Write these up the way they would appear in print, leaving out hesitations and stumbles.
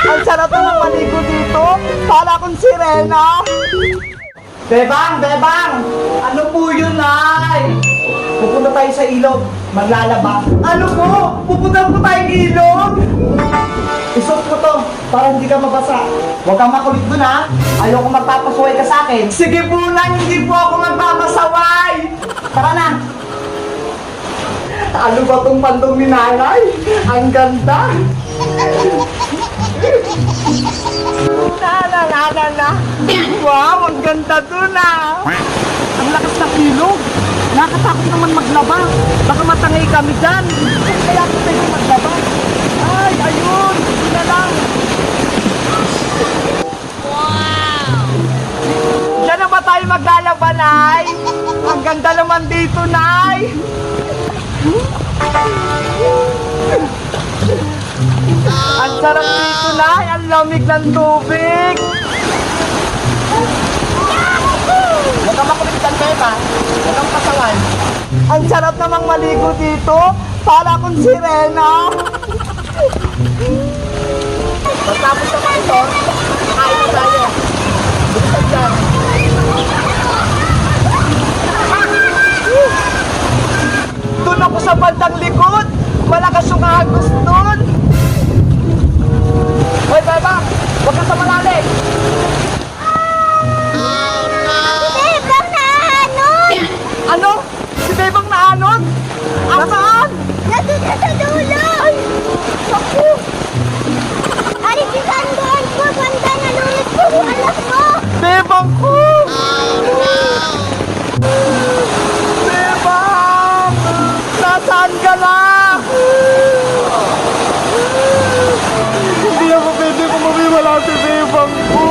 Ang sarap namang maligo dito. Para akong sirena. Bebang, Bebang! Ano po yun, ay? Pupunta tayo sa ilog. Maglalaba. Ano po? Pupunta po tayo sa ilog? Isot ko to para hindi ka mabasa. Huwag kang makulit dun, ha? Ayoko magpapasaway ka sa akin. Sige po na, hindi po ako magpapasaway. Tara na. Ano ba tong pandong ni nanay? Ang ganda. Na. Wow, ang ganda dun, ah. Ang lakas ng ilog. Nakatakot naman maglaba. Baka matangay kami dyan. Kaya ako tayo maglaba. Ay, ayun. Hindi na lang. Wow! Diyan na ba tayo maglalaba, Nay? Ang ganda naman dito, Nay. Ang sarap dito, Nay. Ang lamig ng tubig. Huwag kang makulit dyan, Beba. Huwag kang pasawan. Ang sarap namang maligo dito. Para akong sirena. Pagkapos naman ito, kain na tayo. Buksan dyan. Doon ako sa bandang likod. Malakas yung agos doon. Hoy, Beba. Huwag ka sa malalim. Ano? Si Bebang naanod? Asaan? Nandun na sa dulo! Ay! Naku! Ari, si Sandoan ko! Sanda, nalunod ko! Alam mo! Bebang ko! Bebang! Nasaan ka na? Hindi ako pwede kung mamiwala si Bebang ko!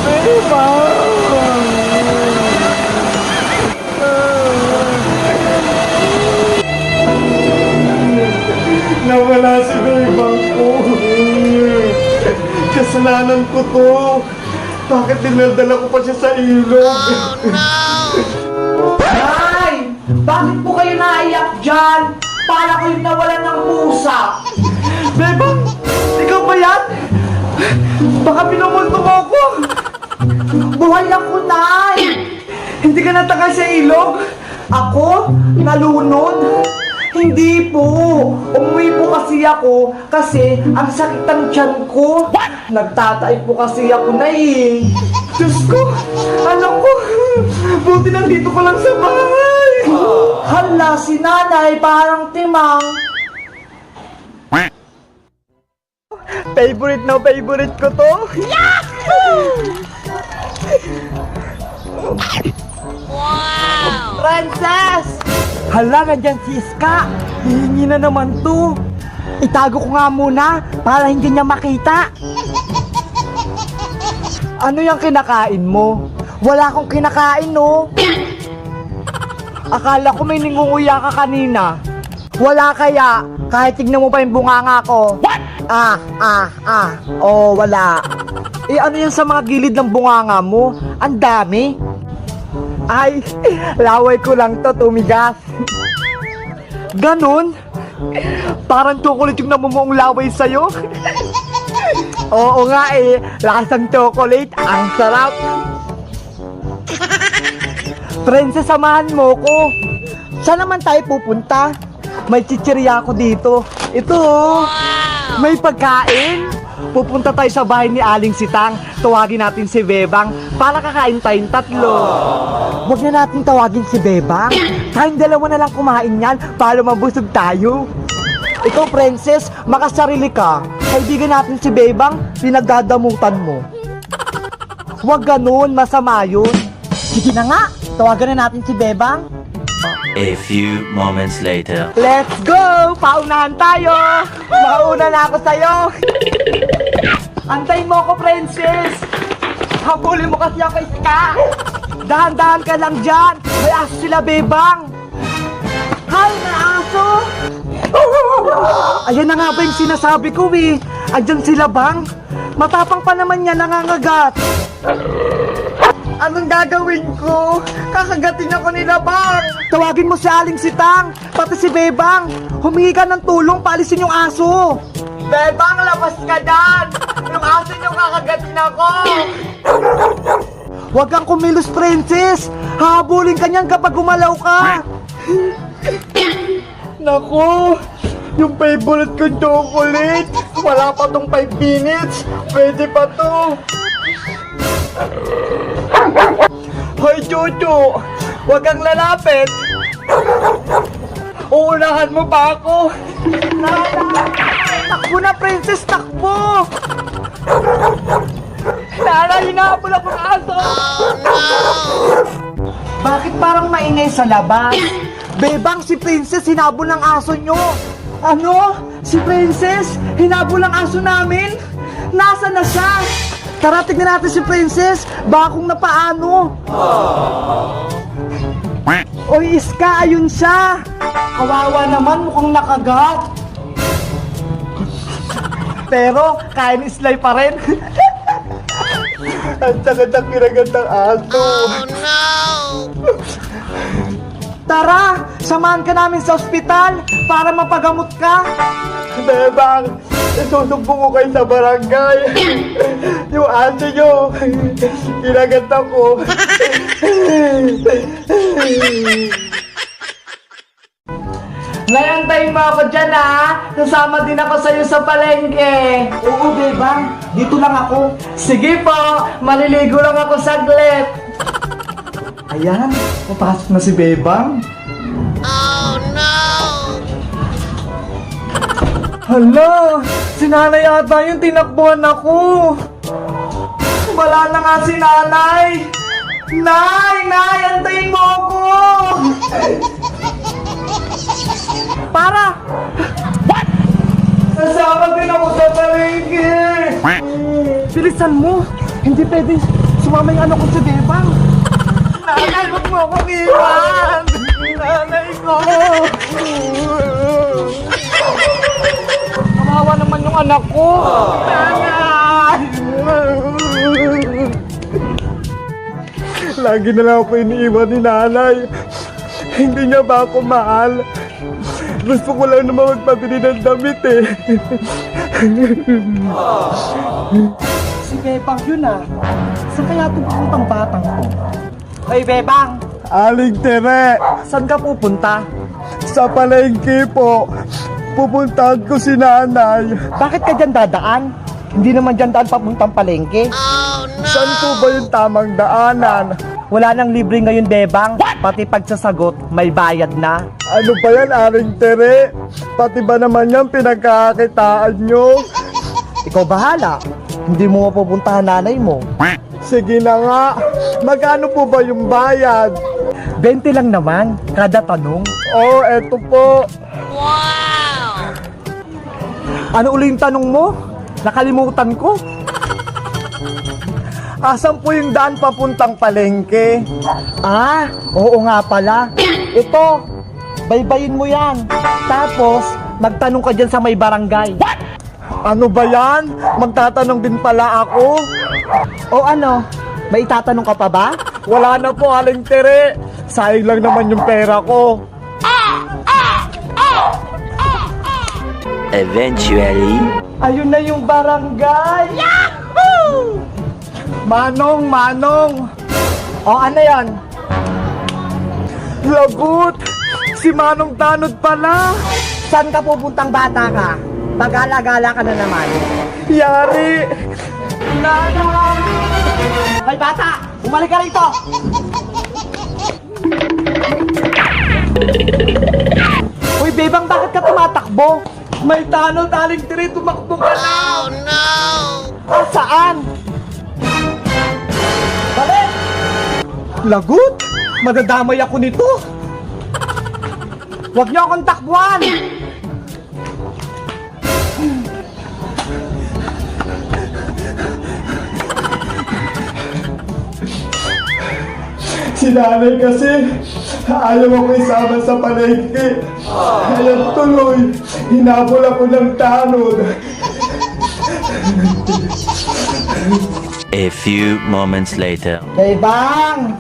Bebang! Nawala si Bebang ko. Kasalanan ko to. Bakit dinadala ko pa siya sa ilog? Oh, no! Nay! Bakit po kayo naiyak dyan? Para kayo nawalan ng pusa. Bebang! Ikaw ba yan? Baka pinumulto mo ako. Buhay ako, Nay! Hindi ka natangay sa ilog? Ako? Nalunod? Hindi po. Umuwi po kasi ako kasi ang sakit ng tiyan ko. Nagtatay po kasi ako na eh. Diyos ko, anak ko, buti nandito ko lang sa bahay. Hala, si nanay parang timang. Favorite na favorite ko to. Wow! Princess! Hala, nandyan si Iska. Hihingi na naman to. Itago ko nga muna para hindi niya makita. Ano yung kinakain mo? Wala akong kinakain, no? Akala ko may ningunguya ka kanina. Wala kaya? Kahit tignan mo pa yung bunganga ko. What? Oh, wala. Eh, ano yan sa mga gilid ng bunganga mo? Ang dami. Ay, laway ko lang to, tumigas. Ganon? Parang chocolate yung namumuong laway sa'yo. Oo nga eh, lakas ng chocolate, ang sarap. Princess, samahan mo ko. Saan naman tayo pupunta? May chichirya ako dito. Ito oh, may pagkain. Pupunta tayo sa bahay ni Aling Sitang. Tawagin natin si Bebang para kakain tayong tatlo. Huwag na natin tawagin si Bebang. Tayong dalawa na lang kumain yan para mabusog tayo. Ikaw, Princess, makasarili ka. Kaibigan natin si Bebang, pinagdadamutan mo. Huwag ganun, masama yun. Sige na nga, tawagan na natin si Bebang. A few moments later. Let's go! Paunahan tayo! Makauna na ako sa'yo! Antayin mo ako, Princess! Habulin mo kasi ako, Iska! Dahan-dahan ka lang dyan! May aso sila, Bebang! Hay, may aso! Ayan na nga ba yung sinasabi ko eh! Andyan sila, Bang! Matapang pa naman yan, nangangagat! Anong gagawin ko? Kakagatin ako nila, Bang! Tawagin mo si Aling Sitang, pati si Bebang. Humingi ka ng tulong, paalisin yung aso. Bebang, labas ka dyan! Yung aso yung kakagatin ako! Huwag kang kumilos, Princess! Hahabulin ka niyan kapag gumalaw ka! Naku! Yung favorite kong chocolate! Wala pa tong 5 minutes! Pwede pa to! Hoy, Chuchu! Huwag kang lalapit! Uunahan mo pa ako! Takbo na, Princess! Takbo! Nana, hinahabol ako ng aso! Bakit parang maingay sa labas? Bebang, si Princess hinabol ng aso nyo! Ano? Si Princess? Hinabol ang aso namin? Nasaan na siya? Tara, tignan natin si Princess. Baka kung napaano. Oy, Iska, ayun siya. Kawawa naman, mukhang nakagat. Pero, kain islay pa rin. Ang tagat-ang kinagat ng aso. Oh, no! Tara, samahan ka namin sa ospital para mapagamot ka. Bebang, isusumbong ko kayo sa barangay. Yung aso nyo, kinagat ako. Nayantayin mo ako dyan, ha? Nasama din ako sa'yo sa palengke. Oo, Bebang. Dito lang ako. Sige po, maliligo lang ako saglit. Ayan, papasok na si Bebang. Oh, no! Hala, si nanay ata yung tinakbuhan ako. Wala na nga si nanay. Nay, antayin mo ako. Para! What? Nasama din ako sa palengke. Bilisan mo. Hindi pwede sumama yung anak ko si Bebang. Nanay, huwag mo akong iwan. Nanay ko. Kawawa naman yung anak ko. Nanay. Lagi na lang ako iniiwan ni nanay. Hindi niya ba ako mahal? Gusto ko lang naman magpabili ng damit eh. Si Bebang yun ah. Saan kaya pupuntang batang ko? Hoy Bebang! Aling Tere! Saan ka pupunta? Sa palengke po. Pupuntahan ko si nanay. Bakit ka dyan dadaan? Hindi naman dyan daan papuntang palengke. Oh, no! Saan po ba yung tamang daanan? Wala nang libre ngayon, Bebang. Pati pagsasagot, may bayad na. Ano ba yan, Aling Tere? Pati ba naman yan pinagkakakitaan nyo? Ikaw bahala. Hindi mo mapupuntahan nanay mo. Sige na nga. Magkano po ba yung bayad? 20 lang naman, kada tanong. Oh, eto po. Wow! Ano uli yung tanong mo? Nakalimutan ko. Asan po yung daan papuntang palengke? Ah, oo nga pala. Ito, baybayin mo yan. Tapos, magtanong ka dyan sa may barangay. What? Ano ba yan? Magtatanong din pala ako. O ano, may itatanong ka pa ba? Wala na po, Aling Tere. Sayang lang naman yung pera ko. Eventually, Ayun na yung barangay. Yahoo! Manong! O ano yan? Lagot! Si Manong Tanod pala! Saan ka pupuntang bata ka? Pag-alagala ka na naman. Yari! Nanay! Hay bata! Bumalik ka rito! Uy, Bebang, bakit ka tumatakbo? May Tanod, Aling Tere, tumakbo ka na! Oh, no! Ah, saan? Balik! Lagot! Madadamay ako nito! Huwag niyo akong takbuhan! Si nanay kasi ayaw ako isama sa palengke. Kaya tuloy, hinabol ako ng tanod. A few moments later. Bebang!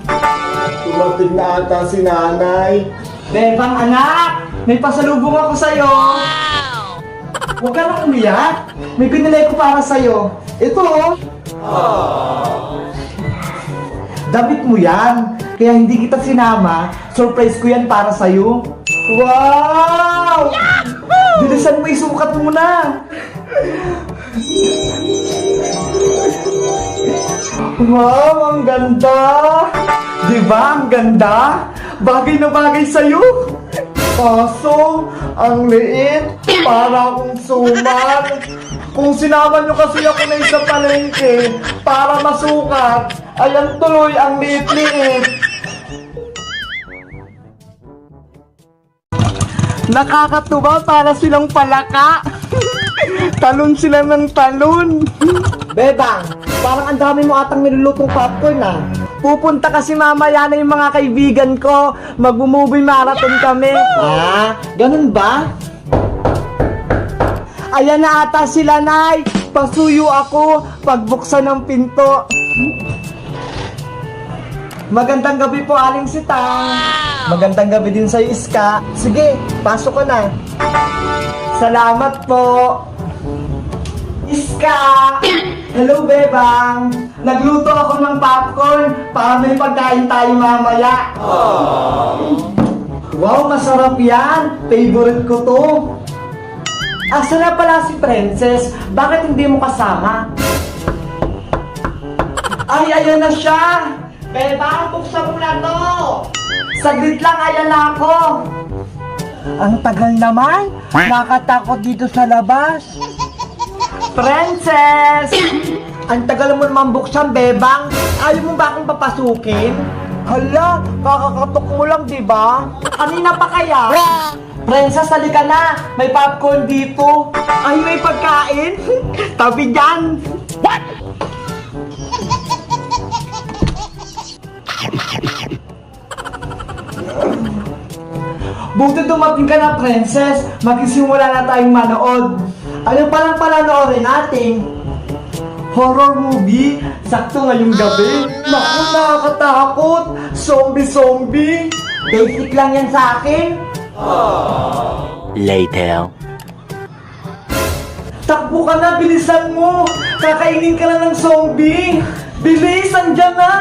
Tumating na ata si nanay. Bebang anak! May pasalubong ako sa'yo! Huwag ka lang umiyak! May binili ko para sa'yo. Ito oh! Damit mo yan! Kaya hindi kita sinama. Surprise ko yan para sa'yo. Wow! Bilisan mo, isukat mo na! Wow, ang ganda! Di ba, ang ganda? Bagay na bagay sa'yo! Kaso, ang liit, para akong suman. Kung sinama nyo kasi ako na isang palengke para masukat, ayan tuloy ang liit-liit. Nakakatuwa para silang palaka. Talon sila ng talon. Bebang, parang ang dami mo atang nilulutong popcorn ah. Pupunta kasi mamaya na yung mga kaibigan ko. Mag-movie marathon kami. Ah, ganun ba? Ayan na ata sila, Nay. Pasuyo ako pagbuksan ng pinto. Magandang gabi po, Aling Sitang. Magandang gabi din sa'yo, Iska. Sige, pasok ka na. Salamat po. Iska! Hello, Bebang! Nagluto ako ng popcorn para may pagkain tayo mamaya. Wow, masarap yan! Favorite ko to. Asa na pala si Princess? Bakit hindi mo kasama? Ay, ayan na siya! Bebang, buksan mo na to! Saglit lang, ayan na ako! Ang tagal naman! Nakatakot dito sa labas! Princess! Ang tagal mo naman buksan, Bebang! Ayaw mo ba akong papasukin? Hala, kakakatok mo lang, di ba? Kanina pa kaya? Princess, halika na! May popcorn dito! Ay, may pagkain? Tabi dyan! What? Buti dumating ka na, Princess. Magsisimula na tayong manood. Ano palang panonoorin natin? Horror movie? Sakto ngayong gabi. Naku, nakakatakot. Zombie. Basic lang yan sa akin. Later. Takbo ka na, bilisan mo. Kakainin ka na ng zombie. Bilis, andyan na.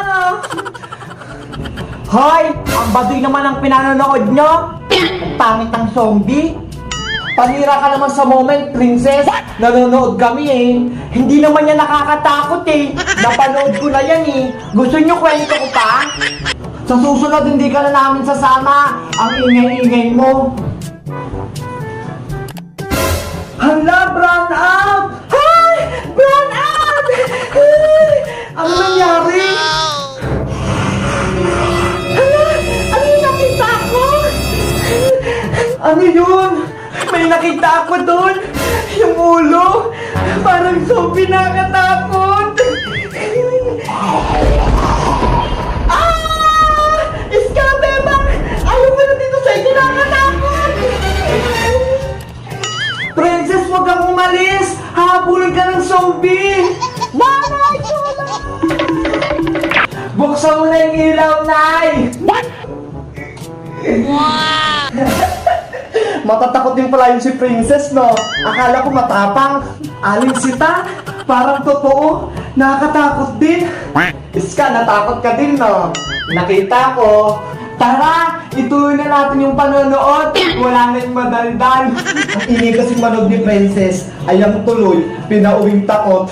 Hoy, ang baduy naman ang pinanonood nyo. Ang pangit ng zombie. Panira ka naman sa moment, Princess. Nanonood kami eh. Hindi naman yan nakakatakot eh. Napanood ko na yan eh. Gusto nyo kwento ko pa? Sa susunod, hindi ka na namin sasama. Ang ingay-ingay mo. Hala, brown out! Hi! Brown out! Ano nangyari? Hala! Ano yung nakita ko? Ano yun? May nakita ako doon! Yung ulo! Parang zombie nakakatakot! Ah! Iska, Bebang! Ayaw mo na dito sa inyo nakakatakot! Princess, huwag kang umalis! Habulin ka ng zombie! Nanay, tulong! Buksan mo na yung ilaw, Nay! What? Matatakot din pala yun si Princess, no? Akala ko matapang. Aling Sita, parang totoo. Nakakatakot din. Iska, natakot ka din, no? Nakita ko. Tara, ituloy na natin yung panonood. Wala na yung madaldal. Ang ingay kasing manood ni Princess. Ayang tuloy, pinauwing takot.